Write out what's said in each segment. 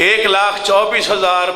1,24,000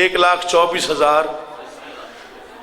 1,24,000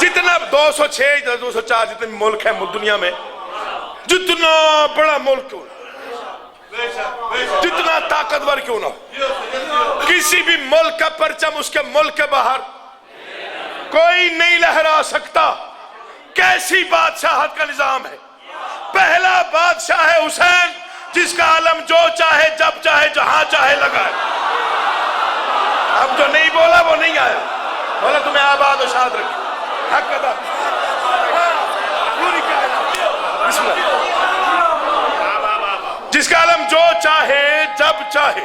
جتنا 206 204 جتنے ملک ہیں دنیا میں، جتنا بڑا ملک کیوں نہ، جتنا طاقتور کیوں نہ، کسی بھی ملک کا پرچم اس کے ملک کے باہر کوئی نہیں لہرا سکتا۔ کیسی بادشاہت کا نظام ہے؟ پہلا بادشاہ ہے حسین، جس کا علم جو چاہے جب چاہے جہاں چاہے لگائے۔ اب جو نہیں بولا وہ نہیں آیا، بولا تمہیں آباد و شاد رکھے، حق ادا پوری کائنات۔ بسم اللہ۔ جس کا علم جو چاہے جب چاہے،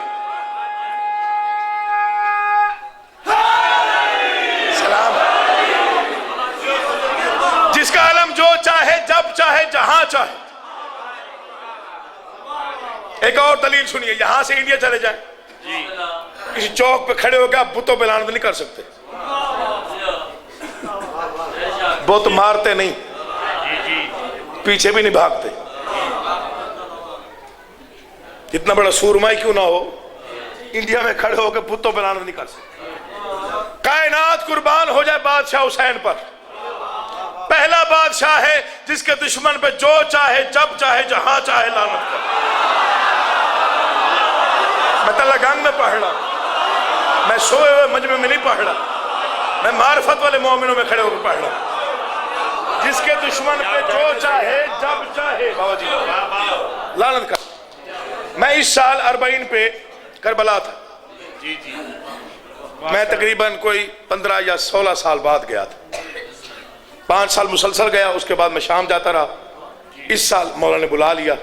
سلام، جس کا علم جو چاہے جب چاہے جہاں چاہے۔ ایک اور دلیل سنیے، یہاں سے انڈیا چلے جائیں، کسی چوک پہ کھڑے ہو کے آپ بتوں پہ لعنت نہیں کر سکتے، بت مارتے نہیں، پیچھے بھی نہیں بھاگتے، جتنا بڑا سورمائی کیوں نہ ہو، انڈیا میں کھڑے ہو کے بتوں پہ لعنت نہیں کر سکتے۔ کائنات قربان ہو جائے بادشاہ حسین پر۔ پہلا بادشاہ ہے جس کے دشمن پہ جو چاہے جب چاہے جہاں چاہے لعنت کر۔ میں تلہ گنگ میں پڑھ رہا، میں سوئے ہوئے مجمع میں نہیں پڑھ رہا، میں معرفت والے مومنوں میں کھڑے ہو کے پڑھ رہا۔ جس کے دشمن پہ جو چاہے جب چاہے بابا جی لعنت کر۔ میں اس سال 40 پہ کربلا تھا، میں تقریباً کوئی 15 یا 16 سال بعد گیا تھا۔ 5 سال مسلسل گیا، اس کے بعد میں شام جاتا رہا۔ اس سال مولا نے بلا لیا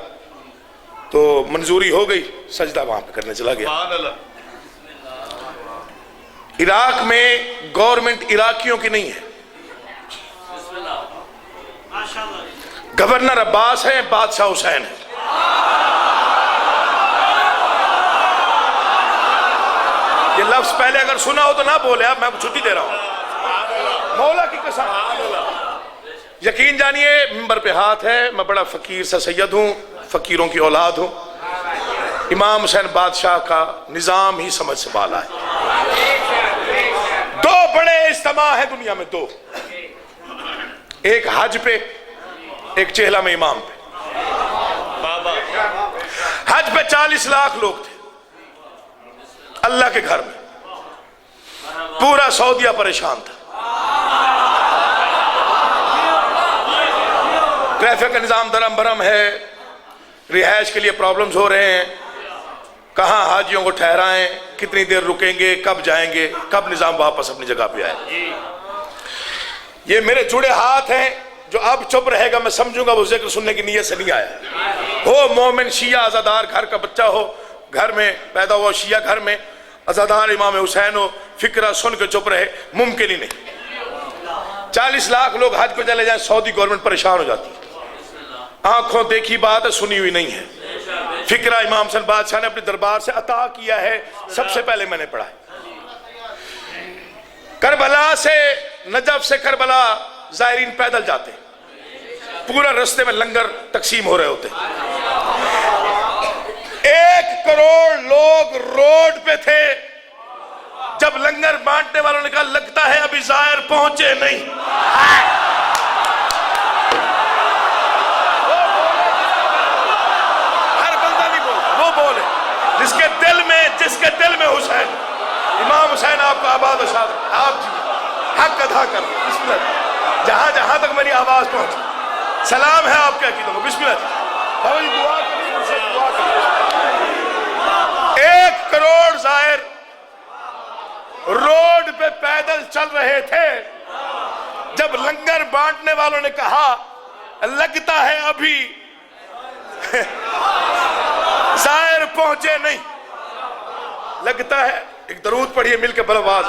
تو منظوری ہو گئی، سجدہ وہاں پہ کرنے چلا گیا۔ عراق میں گورنمنٹ عراقیوں کی نہیں ہے، گورنر عباس ہے، بادشاہ حسین ہے۔ یہ لفظ پہلے اگر سنا ہو تو نہ بولے، اب میں چھٹی دے رہا ہوں، مولا کی قسم۔ یقین جانیے، منبر پہ ہاتھ ہے، میں بڑا فقیر سا سید ہوں، فقیروں کی اولاد ہوں۔ امام حسین بادشاہ کا نظام ہی سمجھ سے بالا ہے۔ 2 بڑے اجتماع ہیں دنیا میں، 2، ایک حج پہ، ایک چہلم امام پہ۔ حج پہ 40 لاکھ لوگ تھے اللہ کے گھر میں، پورا سعودیہ پریشان تھا، ٹریفک کا نظام درم برم ہے، رہائش کے لیے پرابلمز ہو رہے ہیں، کہاں حاجیوں کو ٹھہرائیں، کتنی دیر رکیں گے، کب جائیں گے، کب نظام واپس اپنی جگہ پہ آئے۔ یہ میرے جڑے ہاتھ ہیں، جو اب چپ رہے گا میں سمجھوں گا وہ ذکر سننے کی نیت سے نہیں آیا۔ ہو مومن شیعہ عزادار، گھر کا بچہ ہو، گھر میں پیدا ہوا شیعہ گھر میں، عزادار امام حسین ہو، فکرہ سن کے چپ رہے، ممکن ہی نہیں۔ 40 لاکھ لوگ حج پہ چلے جائیں، سعودی گورنمنٹ پریشان ہو جاتی ہے۔ آنکھوں دیکھی بات ہے، سنی ہوئی نہیں ہے۔ فکرہ امام حسین بادشاہ نے اپنے دربار سے عطا کیا ہے، سب سے پہلے میں نے پڑھا ہے۔ کربلا سے، نجف سے کربلا زائرین پیدل جاتے، پورا رستے میں لنگر تقسیم ہو رہے ہوتے۔ 1 کروڑ لوگ روڈ پہ تھے جب لنگر بانٹنے والوں نے کہا لگتا ہے ابھی زائر پہنچے نہیں۔ ہر بندہ نہیں بولتا، وہ بولے جس کے دل میں حسین، امام حسین آپ کو آباد و شاد، آپ جی حق ادا کر۔ بسم اللہ، جہاں جہاں تک میری آواز پہنچی، سلام ہے آپ کے عقیدوں کو۔ بسم اللہ، بابا جی دعا کریے، مجھ سے دعا کریے۔ 1 کروڑ زائر روڈ پہ پیدل چل رہے تھے جب لنگر بانٹنے والوں نے کہا لگتا ہے ابھی زائر پہنچے نہیں۔ لگتا ہے، ایک درود پڑھیے مل کے بڑا آواز،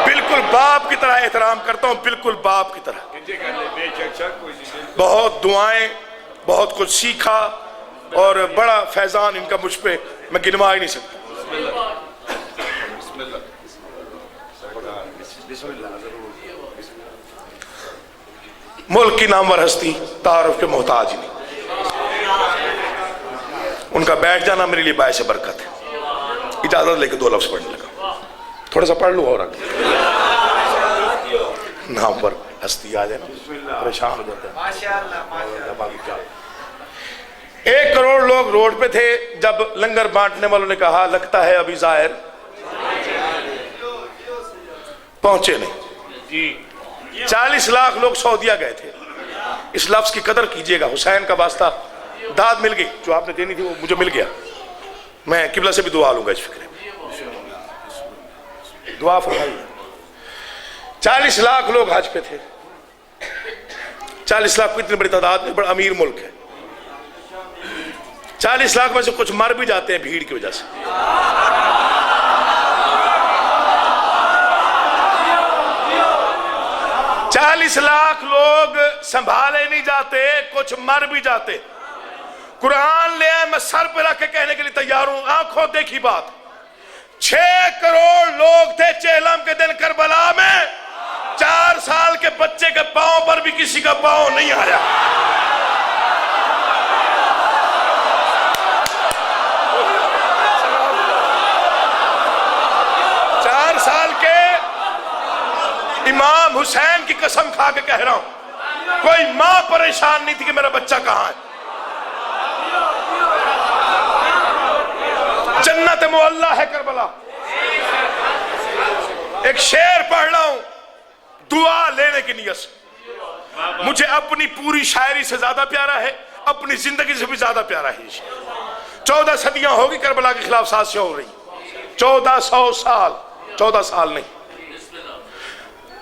بالکل باپ کی طرح احترام کرتا ہوں، بالکل باپ کی طرح۔ بہت دعائیں، بہت کچھ سیکھا، اور بڑا فیضان ان کا مجھ پہ میں گنوا ہی نہیں سکتا۔ ملک کی نامور ہستی، تعارف کے محتاج نہیں، ان کا بیٹھ جانا میرے لیے باعث برکت ہے۔ اجازت لے کے 2 لفظ پڑھنے لگا۔ تھوڑا سا پڑھ لو اور نام پر ہستی آ جائے نا پریشان ہو جاتے ہیں. 1 کروڑ لوگ روڈ پہ تھے جب لنگر بانٹنے والوں نے کہا لگتا ہے ابھی ظاہر پہنچے نہیں. 40 لاکھ لوگ سعودیہ گئے تھے. اس لفظ کی قدر کیجئے گا. حسین کا واسطہ داد مل گئی, جو آپ نے دینی تھی وہ مجھے مل گیا. میں قبلہ سے بھی دعا لوں گا اس فکر میں, دعا فرمائیے. 40 لاکھ لوگ حج پہ تھے. 40 لاکھ کو اتنی بڑی تعداد میں, بڑا امیر ملک ہے. 40 لاکھ میں سے کچھ مر بھی جاتے ہیں بھیڑ کی وجہ سے. چالیس لاکھ لوگ سنبھالے نہیں جاتے, کچھ مر بھی جاتے. قرآن لے میں سر پہ رکھ کے کہنے کے لیے تیار ہوں, آنکھوں دیکھی بات. 6 کروڑ لوگ تھے چہلم کے دن کربلا میں. 4 سال کے بچے کے پاؤں پر بھی کسی کا پاؤں نہیں آیا. امام حسین کی قسم کھا کے کہہ رہا ہوں, کوئی ماں پریشان نہیں تھی کہ میرا بچہ کہاں ہے. جنت معلیٰ ہے کربلا. ایک شعر پڑھ رہا ہوں دعا لینے کی نیت سے. مجھے اپنی پوری شاعری سے زیادہ پیارا ہے, اپنی زندگی سے بھی زیادہ پیارا ہے یہ شعر. 14 صدیاں ہوگی کربلا کے خلاف سازشیں ہو رہی. 1400 سال, 14 سال نہیں.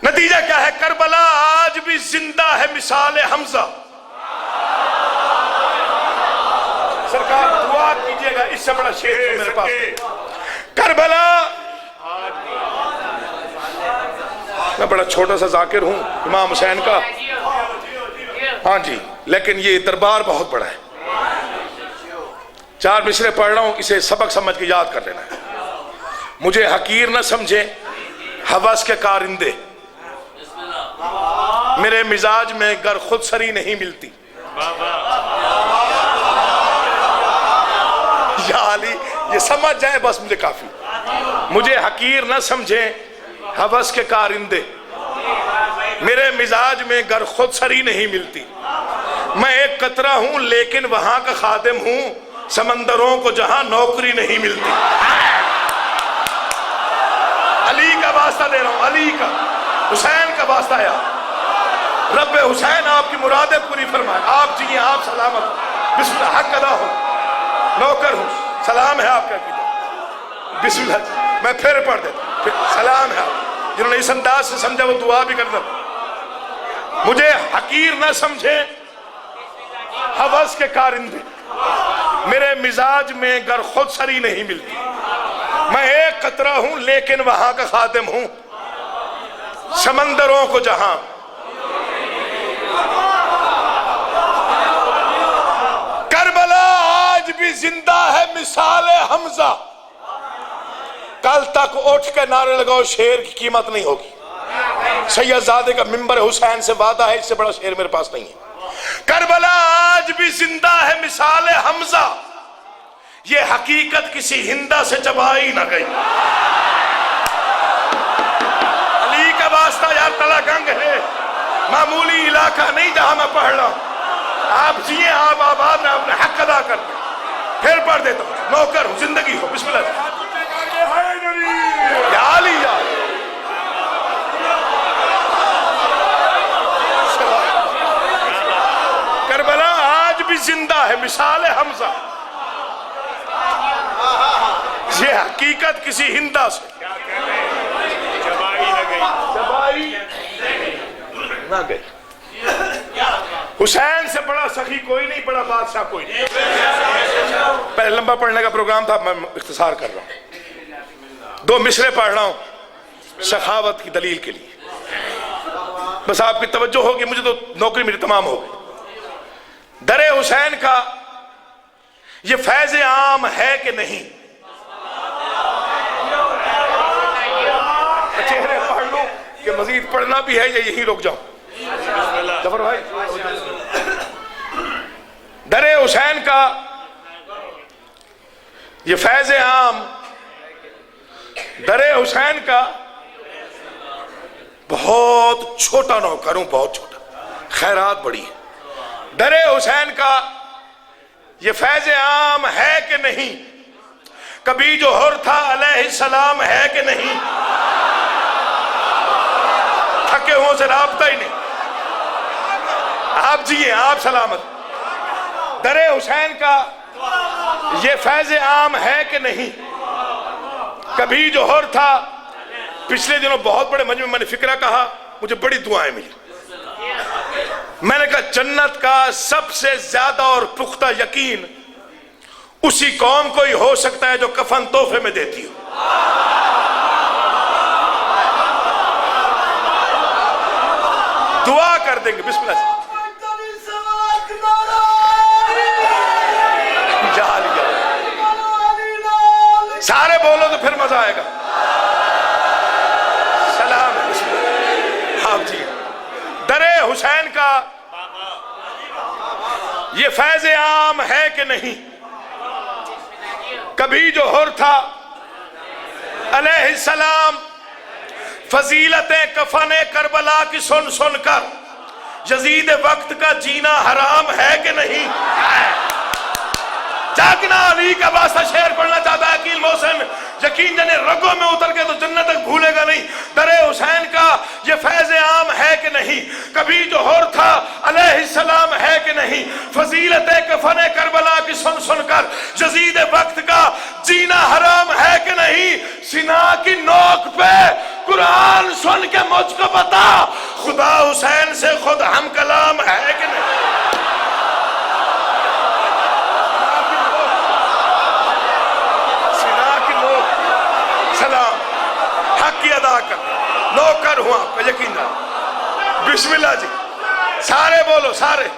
نتیجہ کیا ہے؟ کربلا آج بھی زندہ ہے مثال حمزہ. سرکار دعا کیجئے گا, اس سے بڑا شعر میرے پاس. کربلا, میں بڑا چھوٹا سا ذاکر ہوں امام حسین کا, ہاں جی, لیکن یہ دربار بہت بڑا ہے. 4 مصرے پڑھ رہا ہوں, اسے سبق سمجھ کے یاد کر لینا ہے. مجھے حقیر نہ سمجھے ہوس کے کارندے, میرے مزاج میں گر خود سری نہیں ملتی. یا علی, یہ سمجھ جائیں بس مجھے کافی. مجھے حقیر نہ سمجھیں ہوس کے کارندے, میرے مزاج میں گر خود سری نہیں ملتی. میں ایک قطرہ ہوں لیکن وہاں کا خادم ہوں, سمندروں کو جہاں نوکری نہیں ملتی. علی کا واسطہ دے رہا ہوں, علی کا, حسین کا واسطہ ہے. رب حسین آپ کی مرادیں پوری فرمائے. آپ جیئے, آپ سلامت. بسم اللہ, حق ادا ہو, نوکر ہوں, سلام ہے آپ کا. بسم اللہ, میں پھر پڑھ دیتا, سلام ہے آپ. جنہوں نے اس انداز سے سمجھا وہ دعا بھی کرتا. مجھے حقیر نہ سمجھے ہوس کے کارندے, میرے مزاج میں گر خود سری نہیں ملتی. میں ایک قطرہ ہوں لیکن وہاں کا خادم ہوں, سمندروں کو جہاں. کربلا آج بھی زندہ ہے مثال حمزہ. کل تک اٹھ کے نعرے لگاؤ, شعر کی قیمت نہیں ہوگی. سید زادے کا منبر حسین سے وعدہ ہے, اس سے بڑا شعر میرے پاس نہیں ہے. کربلا آج بھی زندہ ہے مثال حمزہ, یہ حقیقت کسی ہندا سے چبائی نہ گئی. علی کا واسطہ یار, تلا گنگ ہے, معمولی علاقہ نہیں جہاں میں پڑھ رہا ہوں. آپ جیئے, آپ آباد میں اپنے حق ادا کر دیں. پھر پڑھ دیتا ہوں, نوکر ہوں, زندگی ہو. بسم اللہ. یا علی, یا کربلا آج بھی زندہ ہے مثال حمزہ, یہ حقیقت کسی ہندا سے نہ گئی. حسین سے بڑا سخی کوئی نہیں, بڑا بادشاہ کوئی نہیں. پہلے لمبا پڑھنے کا پروگرام تھا, میں اختصار کر رہا ہوں. 2 مصرے پڑھ رہا ہوں سخاوت کی دلیل کے لیے. بس آپ کی توجہ ہوگی, مجھے تو نوکری میری تمام ہو گئی. در حسین کا یہ فیض عام ہے کہ نہیں؟ چہرے پڑھ لوں کہ مزید پڑھنا بھی ہے یا یہی رک جاؤں؟ ظفر بھائی, در حسین کا یہ فیض عام در حسین کا بہت چھوٹا نوکر ہوں، بہت چھوٹا، خیرات بڑی ہے۔ در حسین کا یہ فیض عام ہے کہ نہیں؟ کبھی جو حر تھا علیہ السلام ہے کہ نہیں؟ تھکے ہوں سے رابطہ ہی نہیں، آپ جیئے، آپ سلامت۔ در حسین کا یہ فیض عام ہے کہ نہیں؟ کبھی جو حر تھا، پچھلے دنوں بہت بڑے مجمع میں نے فکرہ کہا، مجھے بڑی دعائیں ملی۔ میں نے کہا جنت کا سب سے زیادہ اور پختہ یقین اسی قوم کو ہی ہو سکتا ہے جو کفن تحفے میں دیتی ہو۔ دعا کر دیں گے، بسم اللہ سے۔ سارے بولو تو پھر مزہ آئے گا۔ سلام ہے، بسم اللہ۔ آپ جی، در حسین کا یہ فیض عام ہے کہ نہیں؟ کبھی جو حر تھا علیہ السلام، فضیلتیں کفن کربلا کی سن سن کر یزید وقت کا جینا حرام ہے کہ نہیں؟ جاگنا علی کا واسطہ شعر پڑھنا چاہتا ہے عقیل محسن، یقین جانے رگوں میں اتر کے تو جنت تک بھولے گا نہیں۔ در حسین کا یہ فیض عام ہے کہ نہیں؟ کبھی جو حر تھا علیہ السلام ہے کہ نہیں؟ فضیلت کفن کربلا کی سن سن کر یزید وقت کا جینا حرام ہے کہ نہیں؟ سنا کی نوک پہ قرآن سن کے مجھ کو بتا، خدا حسین سے خود ہم کلام ہے کہ نہیں؟ سلام، حق کی ادا کر، نوکر ہوں آپ کا، یقین رہا۔ بسم اللہ جی، سارے بولو، سارے۔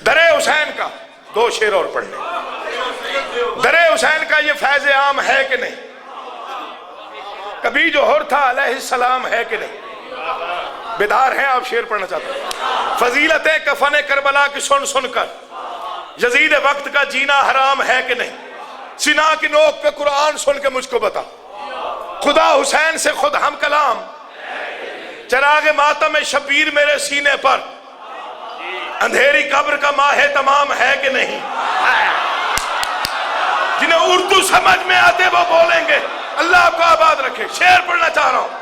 در حسین کا دو شعر اور پڑھنے۔ در حسین کا یہ فیض عام ہے کہ نہیں؟ کبھی جو حر تھا علیہ السلام ہے کہ نہیں؟ بیدار ہیں آپ؟ شعر پڑھنا چاہتا ہوں۔ فضیلتیں کفن کربلا کی سن سن کر یزید وقت کا جینا حرام ہے کہ نہیں؟ سنا کی نوک پہ قرآن سن کے مجھ کو بتا، خدا حسین سے خود ہم کلام، چراغ ماتم شبیر میرے سینے پر، اندھیری قبر کا ماہ تمام ہے کہ نہیں؟ جنہیں اردو سمجھ میں آتے وہ بولیں گے، اللہ کو آباد رکھے۔ شعر پڑھنا چاہ رہا ہوں،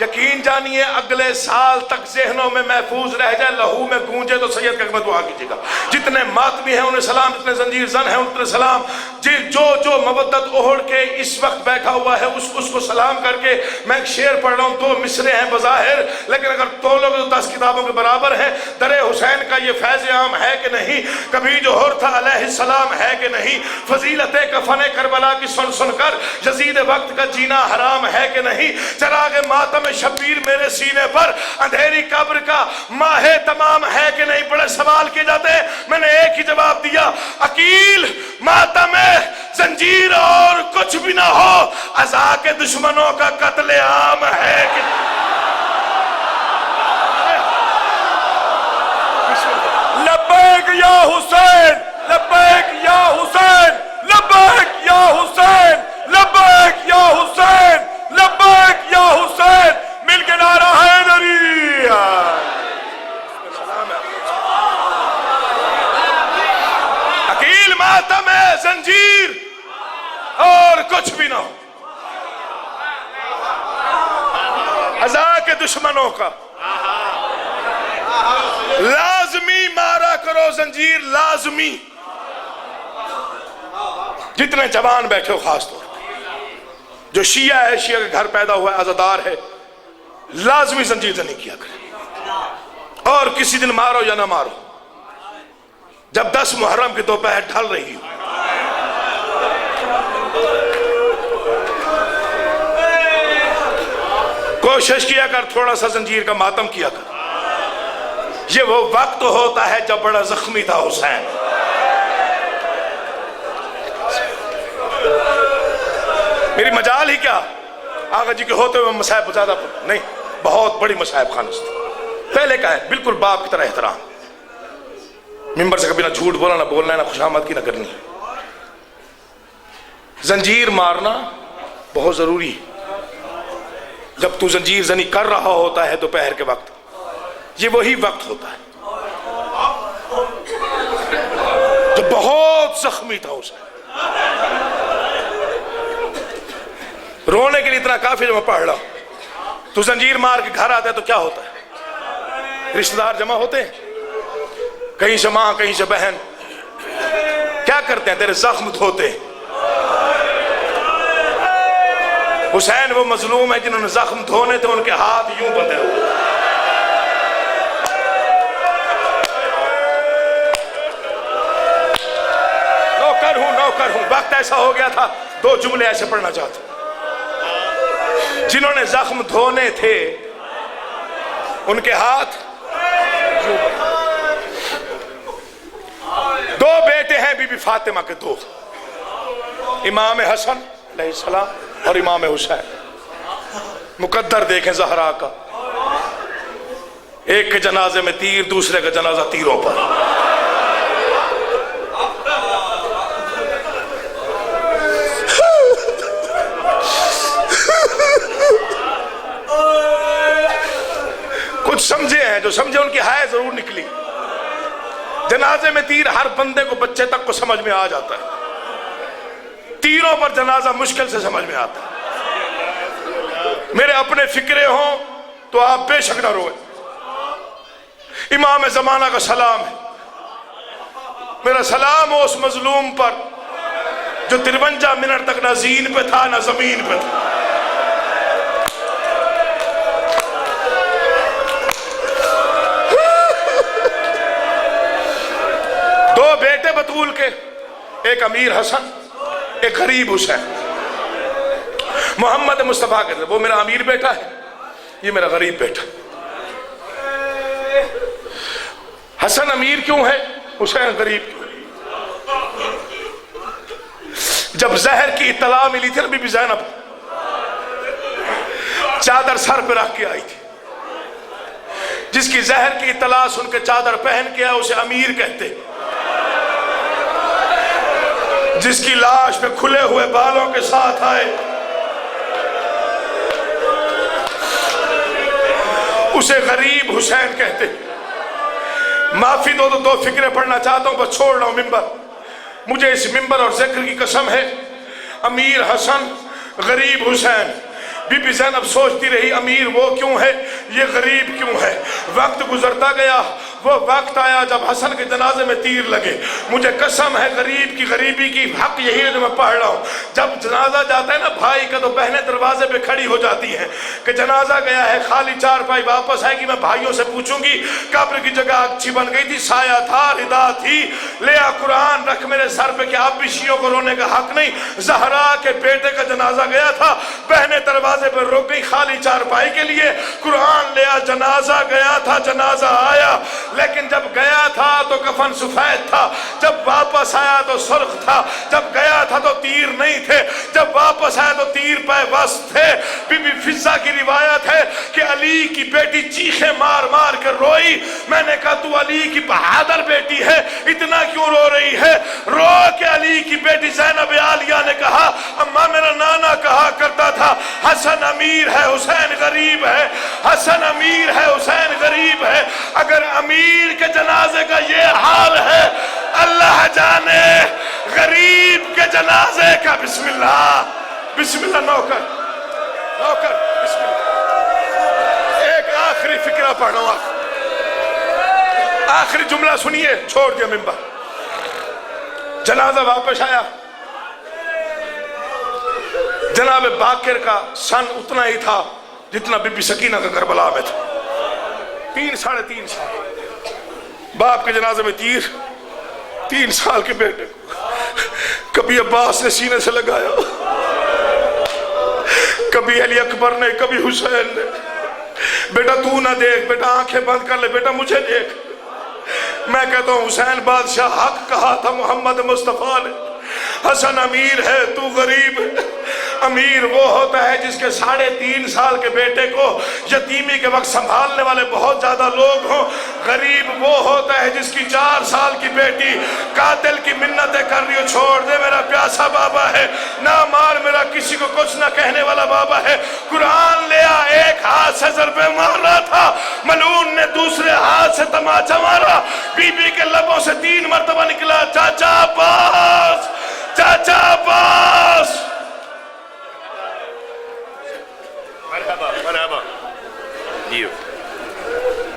یقین جانیے اگلے سال تک ذہنوں میں محفوظ رہ جائے، لہو میں گونجے تو سید کا دعا کیجیے گا۔ جتنے ماتمی ہیں انہیں سلام، جتنے زنجیر زن ہیں انہیں سلام، جو مودت احد کے اس وقت بیٹھا ہوا ہے اس کو سلام کر کے میں ایک شعر پڑھ رہا ہوں۔ دو مصرے ہیں بظاہر، لیکن اگر تولو گے تو 10 کتابوں کے برابر ہیں۔ در حسین کا یہ فیض عام ہے کہ نہیں؟ کبھی جو حر تھا علیہ السلام ہے کہ نہیں؟ فضیلت کفن کربلا کی سن سن کر یزید وقت کا جینا حرام ہے کہ نہیں؟ چراغ ماتم شبیر میرے سینے پر، اندھیری قبر کا ماہ تمام ہے کہ نہیں؟ بڑے سوال کیے جاتے ہیں، میں نے ایک ہی جواب دیا، عقیل ماتم زنجیر اور کچھ بھی نہ ہو، عزا کے دشمنوں کا قتل عام ہے کہ لبیک یا حسین، لبیک یا حسین، لبیک یا حسین، لبیک یا حسین، لبیک یا حسین، مل کے نعرہ حیدری۔ عقیل ماتم زنجیر اور کچھ بھی نہ ہو، عزا کے دشمنوں کا لازمی مارا کرو زنجیر، لازمی۔ جتنے جوان بیٹھے ہو، خاص طور جو شیعہ ہے، شیعہ کے گھر پیدا ہوا ہے، عزادار ہے، لازمی زنجیر زنی کیا کرے، اور کسی دن مارو یا نہ مارو، جب 10 محرم کی دوپہر ڈھل رہی ہو، کوشش کیا کر تھوڑا سا زنجیر کا ماتم کیا کر۔ یہ وہ وقت ہوتا ہے جب بڑا زخمی تھا حسین. میری مجال ہی کیا آقا جی کے ہوتے ہوئے مصائب زیادہ نہیں، بہت بڑی مصائب خانص تھی. پہلے کا ہے بالکل باپ کی طرح احترام، ممبر سے کبھی نہ جھوٹ بولا، نہ بولنا، نہ خوشامد کی نہ کرنی. زنجیر مارنا بہت ضروری ہے. جب تو زنجیر زنی کر رہا ہوتا ہے دوپہر کے وقت، یہ وہی وقت ہوتا ہے جو بہت زخمی تھا اسے. رونے کے لیے اتنا کافی جو میں پڑھ رہا ہوں. تو زنجیر مار کے گھر آتا ہے تو کیا ہوتا ہے؟ رشتہ دار جمع ہوتے ہیں، کہیں سے ماں کہیں سے بہن، کیا کرتے ہیں؟ تیرے زخم دھوتے ہیں. حسین وہ مظلوم ہے جنہوں نے زخم دھونے تھے، ان کے ہاتھ یوں بندھے ہوئے. نوکر ہوں. وقت ایسا ہو گیا تھا، 2 جملے ایسے پڑھنا چاہتا ہوں. جنہوں نے زخم دھونے تھے ان کے ہاتھ. 2 بیٹے ہیں بی بی فاطمہ کے، 2، امام حسن علیہ السلام اور امام حسین. مقدر دیکھیں زہرا کا، ایک کے جنازے میں تیر، دوسرے کا جنازہ تیروں پر. کچھ سمجھے ہیں، جو سمجھے ان کی ہائے ضرور نکلی. جنازے میں تیر ہر بندے کو، بچے تک کو سمجھ میں آ جاتا ہے. تیروں پر جنازہ مشکل سے سمجھ میں آتا ہے. میرے اپنے فکرے ہوں تو آپ بے شک نہ روئے. امام زمانہ کا سلام ہے. میرا سلام ہو اس مظلوم پر جو 53 منٹ تک نہ زین پہ تھا نہ زمین پہ تھا. دو بیٹے بطول کے، ایک امیر حسن ایک غریب حسین. محمد مصطفیٰ کہتے ہیں وہ میرا امیر بیٹا ہے، یہ میرا غریب بیٹا. حسن امیر کیوں ہے، حسین غریب کیوں ہے؟ جب زہر کی اطلاع ملی تھی بی بی زینب چادر سر پہ رکھ کے آئی تھی. جس کی زہر کی اطلاع سن کے چادر پہن کے اسے امیر کہتے. جس کی لاش پہ کھلے ہوئے بالوں کے ساتھ آئے اسے غریب حسین کہتے. معافی دو تو 2 فکریں پڑھنا چاہتا ہوں، بس چھوڑ رہا ہوں ممبر. مجھے اس ممبر اور ذکر کی قسم ہے، امیر حسن غریب حسین. بی بی زینب سوچتی رہی امیر وہ کیوں ہے، یہ غریب کیوں ہے. وقت گزرتا گیا، وہ وقت آیا جب حسن کے جنازے میں تیر لگے. مجھے قسم ہے غریب کی غریبی کی، حق یہی ہے جو میں پڑھ رہا ہوں. جب جنازہ جاتا ہے نا بھائی کا تو بہنیں دروازے پہ کھڑی ہو جاتی ہیں کہ جنازہ گیا ہے، خالی 4 پائی واپس آئے گی. میں بھائیوں سے پوچھوں گی قبر کی جگہ اچھی بن گئی تھی، سایہ تھا، ردا تھی، لیا قرآن رکھ میرے سر پہ کہ اب بھی شیعوں کو رونے کا حق نہیں. زہرا کے بیٹے کا جنازہ گیا تھا، بہنیں دروازے پہ رک گئی خالی 4 پائی کے لیے. قرآن لیا، جنازہ گیا تھا، جنازہ آیا. لیکن جب گیا تھا تو کفن سفید تھا، جب واپس آیا تو سرخ تھا. جب گیا تھا تو تیر نہیں تھے، جب واپس آیا تو تیر پہ وسط تھے. بی بی فضہ کی روایت ہے کہ علی کی بیٹی چیخیں مار مار کر روئی. میں نے کہا تو علی کی بہادر بیٹی ہے، اتنا کیوں رو رہی ہے؟ رو کے علی کی بیٹی زینب عالیہ نے کہا اماں میرا نانا کہا کرتا تھا حسن امیر ہے حسین غریب ہے، حسن امیر ہے حسین غریب ہے. اگر امیر کے جنازے کا یہ حال ہے، اللہ جانے غریب کے جنازے کا. بسم اللہ بسم اللہ. نوکر بسم اللہ. ایک آخری فکرہ پڑھنا ہوں، آخری جملہ سنیے، چھوڑ دیا ممبر. جنازہ واپس آیا. جناب باقر کا سن اتنا ہی تھا جتنا بی بی سکینہ کا کربلا میں تھا، 3 ساڑھے 3 سال. باپ کے جنازے میں تیر، 3 سال کے بیٹے کو کبھی عباس نے سینے سے لگایا، کبھی علی اکبر نے، کبھی حسین نے. بیٹا تو نہ دیکھ، بیٹا آنکھیں بند کر لے، بیٹا مجھے دیکھ۔ میں کہتا ہوں حسین بادشاہ حق کہا تھا محمد مصطفیٰ نے، حسن امیر ہے تو غریب ہے۔ امیر وہ ہوتا ہے جس کے 3.5 سال کے بیٹے کو یتیمی کے وقت سنبھالنے والے بہت زیادہ لوگ ہوں۔ غریب وہ ہوتا ہے جس کی 4 سال کی بیٹی قاتل کی منتیں کر رہی ہو، چھوڑ دے میرا پیاسا بابا ہے، نہ مار میرا کسی کو کچھ نہ کہنے والا بابا ہے۔ قرآن لیا، ایک ہاتھ سے ضربے مار رہا تھا، ملعون نے دوسرے ہاتھ سے تماچا مارا۔